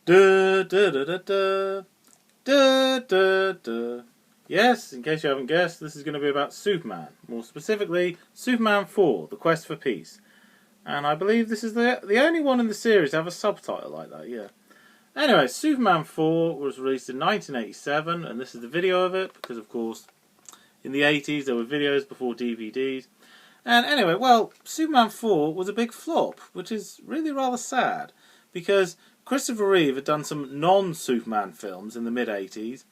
Duh, duh, duh, duh, duh. Duh, duh, duh. Yes, in case you haven't guessed, this is going to be about Superman. More specifically, Superman 4, The Quest for Peace. And I believe this is the only one in the series to have a subtitle like that, yeah. Anyway, Superman 4 was released in 1987, and this is the video of it, because of course, in the 80s there were videos before DVDs. And anyway, well, Superman 4 was a big flop, which is really rather sad, because Christopher Reeve had done some non-Superman films in the mid-80s,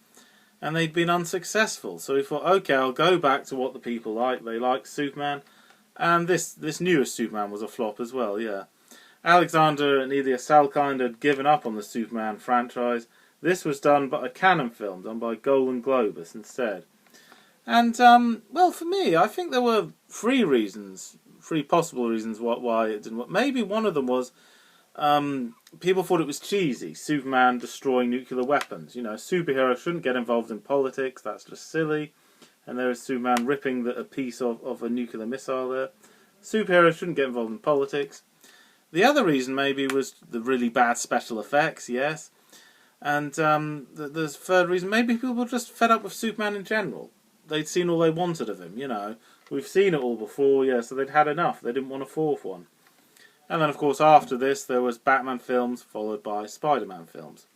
and they'd been unsuccessful. So he thought, okay, I'll go back to what the people like. They like Superman, and this newest Superman was a flop as well, yeah. Alexander and Elia Salkind had given up on the Superman franchise. This was done by a Canon film, done by Golden Globus instead. And, well, for me, I think there were three possible reasons why it didn't work. Maybe one of them was people thought it was cheesy. Superman destroying nuclear weapons. You know, a superhero shouldn't get involved in politics. That's just silly. And there is Superman ripping a piece of a nuclear missile there. Superheroes shouldn't get involved in politics. The other reason maybe was the really bad special effects, yes. And the third reason, maybe people were just fed up with Superman in general. They'd seen all they wanted of him, you know. We've seen it all before, yeah, so they'd had enough. They didn't want a fourth one. And then, of course, after this, there was Batman films, followed by Spider-Man films.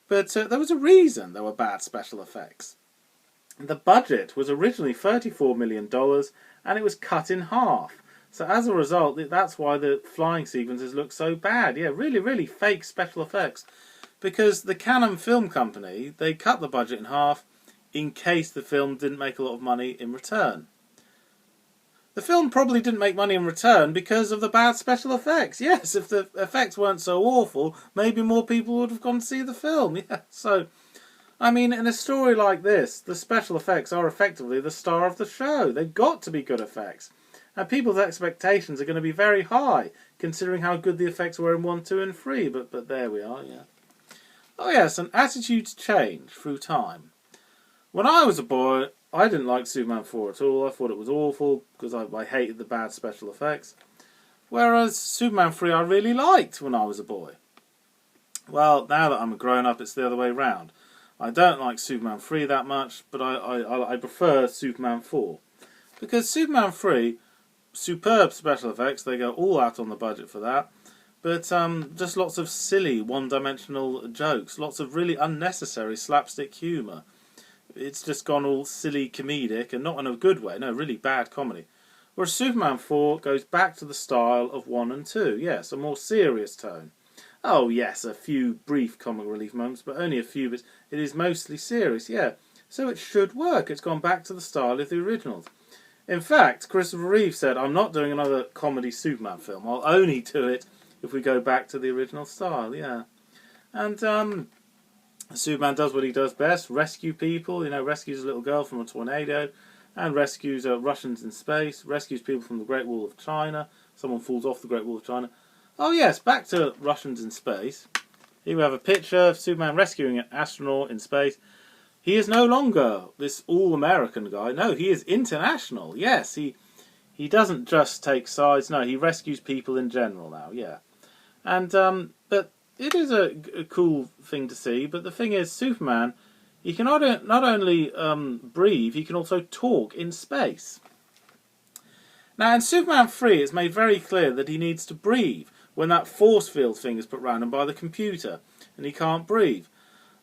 But there was a reason there were bad special effects. The budget was originally $34 million, and it was cut in half. So as a result, that's why the flying sequences look so bad. Yeah, really, really fake special effects. Because the Canon Film Company, they cut the budget in half in case the film didn't make a lot of money in return. The film probably didn't make money in return because of the bad special effects. Yes, if the effects weren't so awful, maybe more people would have gone to see the film. Yeah, so, I mean, in a story like this, the special effects are effectively the star of the show. They've got to be good effects. And people's expectations are going to be very high, considering how good the effects were in 1, 2 and 3, but there we are, yeah. Oh yes, and attitudes change through time. When I was a boy, I didn't like Superman 4 at all. I thought it was awful, because I hated the bad special effects. Whereas Superman 3 I really liked when I was a boy. Well, now that I'm a grown-up, it's the other way round. I don't like Superman 3 that much, but I prefer Superman 4. Because Superman 3, superb special effects, they go all out on the budget for that. But just lots of silly, one-dimensional jokes, lots of really unnecessary slapstick humour. It's just gone all silly comedic, and not in a good way, no, really bad comedy. Whereas Superman 4 goes back to the style of 1 and 2, yes, a more serious tone. Oh yes, a few brief comic relief moments, but only a few, but it is mostly serious, yeah. So it should work, it's gone back to the style of the originals. In fact, Christopher Reeve said, I'm not doing another comedy Superman film, I'll only do it if we go back to the original style, yeah. And Superman does what he does best, rescue people, you know, rescues a little girl from a tornado, and rescues Russians in space, rescues people from the Great Wall of China, someone falls off the Great Wall of China. Oh yes, back to Russians in space. Here we have a picture of Superman rescuing an astronaut in space. He is no longer this all-American guy, no, he is international, yes, he doesn't just take sides, no, he rescues people in general now, yeah. And, but it is a cool thing to see, but the thing is, Superman, he can not only breathe, he can also talk in space. Now, in Superman 3, it's made very clear that he needs to breathe when that force field thing is put round him by the computer, and he can't breathe.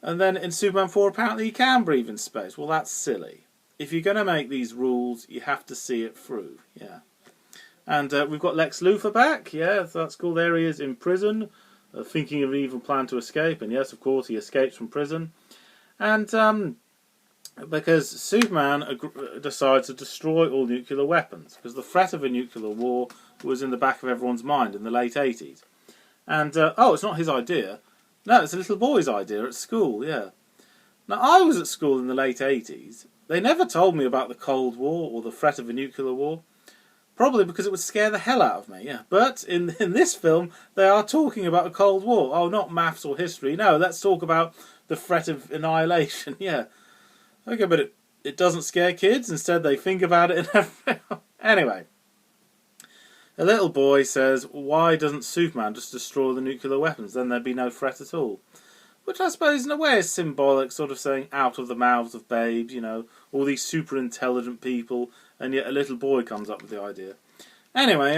And then in Superman 4, apparently he can breathe in space. Well, that's silly. If you're going to make these rules, you have to see it through, yeah. And we've got Lex Luthor back, yeah, that's cool. There he is in prison, thinking of an evil plan to escape, and yes, of course, he escapes from prison. And because Superman decides to destroy all nuclear weapons, because the threat of a nuclear war was in the back of everyone's mind in the late 80s. And, oh, it's not his idea. No, it's a little boy's idea at school, yeah. Now, I was at school in the late 80s. They never told me about the Cold War or the threat of a nuclear war. Probably because it would scare the hell out of me, yeah. But in this film, they are talking about a Cold War. Oh, not maths or history. No, let's talk about the threat of annihilation, yeah. Okay, but it doesn't scare kids. Instead, they think about it in every... Anyway. A little boy says, why doesn't Superman just destroy the nuclear weapons? Then there'd be no threat at all. which I suppose in a way is symbolic, sort of saying out of the mouths of babes, you know, all these super intelligent people, and yet a little boy comes up with the idea. Anyway,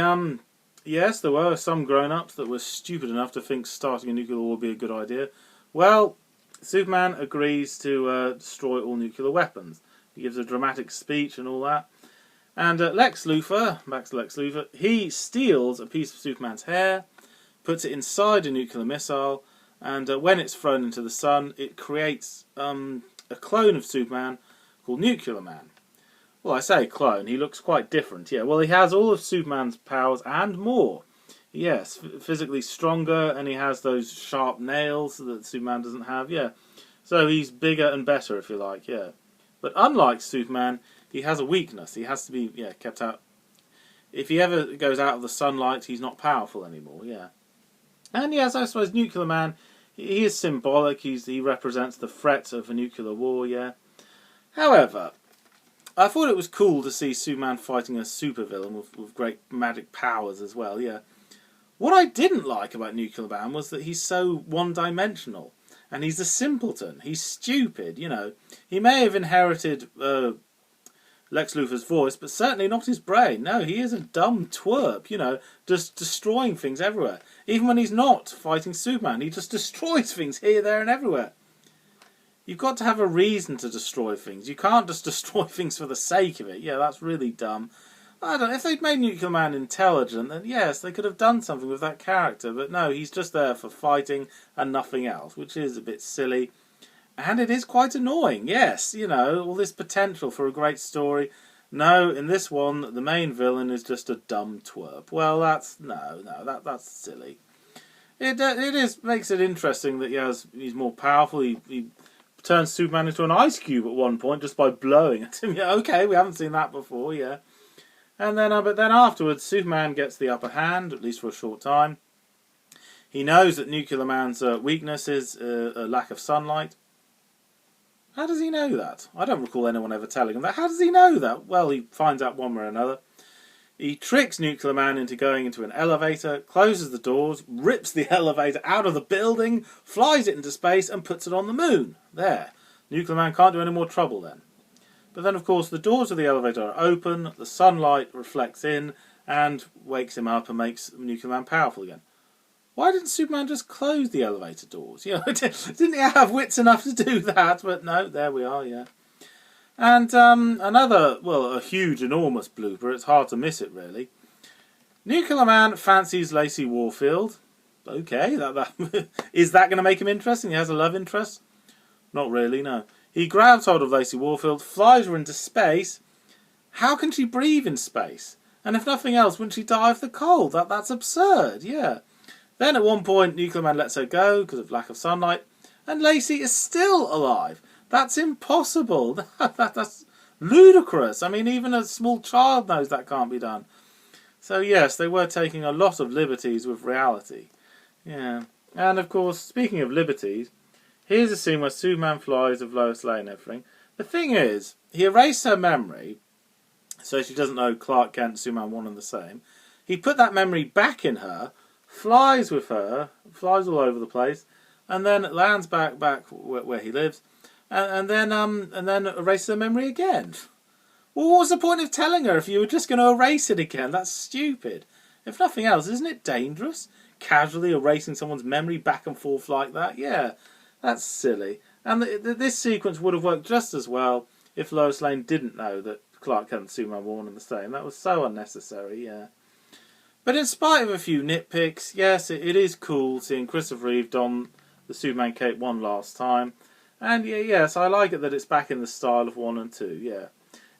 yes, there were some grown-ups that were stupid enough to think starting a nuclear war would be a good idea. Well, Superman agrees to destroy all nuclear weapons. He gives a dramatic speech and all that. And Lex Luthor, back to Lex Luthor, he steals a piece of Superman's hair, puts it inside a nuclear missile, and when it's thrown into the sun, it creates a clone of Superman called Nuclear Man. Well, I say clone, he looks quite different, yeah. Well, he has all of Superman's powers and more. Yes, physically stronger, and he has those sharp nails that Superman doesn't have, yeah. So he's bigger and better, if you like, yeah. But unlike Superman, he has a weakness. He has to be, yeah, kept out. If he ever goes out of the sunlight, he's not powerful anymore, yeah. And yes, I suppose Nuclear Man, he is symbolic. He represents the threat of a nuclear war, yeah. However, I thought it was cool to see Superman fighting a supervillain with great magic powers as well, yeah. What I didn't like about Nuclear Man was that he's so one-dimensional. And he's a simpleton. He's stupid, you know. He may have inherited Lex Luthor's voice, but certainly not his brain. No, he is a dumb twerp, you know, just destroying things everywhere. Even when he's not fighting Superman, he just destroys things here, there, and everywhere. You've got to have a reason to destroy things. You can't just destroy things for the sake of it. Yeah, that's really dumb. I don't know, if they'd made Nuclear Man intelligent, then yes, they could have done something with that character. But no, he's just there for fighting and nothing else, which is a bit silly. And it is quite annoying, yes, you know, all this potential for a great story. No, in this one, the main villain is just a dumb twerp. Well, that's silly. It makes it interesting that he's more powerful. He turns Superman into an ice cube at one point just by blowing at him. Yeah, okay, we haven't seen that before, yeah. And then, but then afterwards, Superman gets the upper hand, at least for a short time. He knows that Nuclear Man's weakness is a lack of sunlight. How does he know that? I don't recall anyone ever telling him that. How does he know that? Well, he finds out one way or another. He tricks Nuclear Man into going into an elevator, closes the doors, rips the elevator out of the building, flies it into space, and puts it on the moon. There. Nuclear Man can't do any more trouble then. But then, of course, the doors of the elevator are open, the sunlight reflects in, and wakes him up and makes Nuclear Man powerful again. Why didn't Superman just close the elevator doors? You know, didn't he have wits enough to do that? But no, there we are, yeah. And another, well, a huge, enormous blooper. It's hard to miss it, really. Nuclear Man fancies Lacey Warfield. Okay, is that going to make him interesting? He has a love interest? Not really, no. He grabs hold of Lacey Warfield, flies her into space. How can she breathe in space? And if nothing else, wouldn't she die of the cold? That's absurd, yeah. Then at one point, Nuclear Man lets her go because of lack of sunlight, and Lacey is still alive. That's impossible. That's ludicrous. I mean, even a small child knows that can't be done. So yes, they were taking a lot of liberties with reality. Yeah. And of course, speaking of liberties, here's a scene where Superman flies with Lois Lane and everything. The thing is, he erased her memory, so she doesn't know Clark Kent and Superman one and the same. He put that memory back in her, flies with her, flies all over the place, and then lands back where he lives, and then erases her memory again. Well, what was the point of telling her if you were just going to erase it again? That's stupid. If nothing else, isn't it dangerous? Casually erasing someone's memory back and forth like that? Yeah. That's silly. And this sequence would have worked just as well if Lois Lane didn't know that Clark Kent and Superman were one and the same. That was so unnecessary, yeah. But in spite of a few nitpicks, yes, it is cool seeing Christopher Reeve don the Superman cape one last time. And yes, I like it that it's back in the style of 1 and 2, yeah.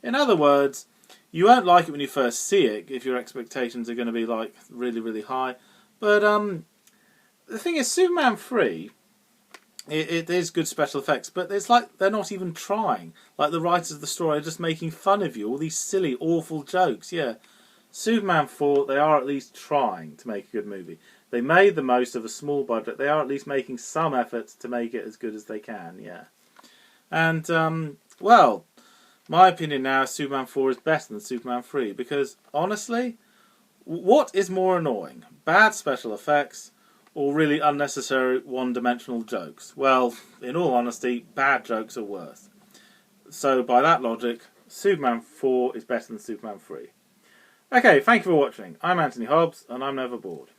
In other words, you won't like it when you first see it if your expectations are going to be like really, really high. But the thing is, Superman 3... It is good special effects, but it's like they're not even trying. Like the writers of the story are just making fun of you. All these silly, awful jokes, yeah. Superman 4, they are at least trying to make a good movie. They made the most of a small budget. They are at least making some efforts to make it as good as they can, yeah. And, well, my opinion now is Superman 4 is better than Superman 3. Because, honestly, what is more annoying? Bad special effects or really unnecessary one-dimensional jokes? Well, in all honesty, bad jokes are worse. So by that logic, Superman 4 is better than Superman 3. Okay, thank you for watching. I'm Anthony Hobbs, and I'm never bored.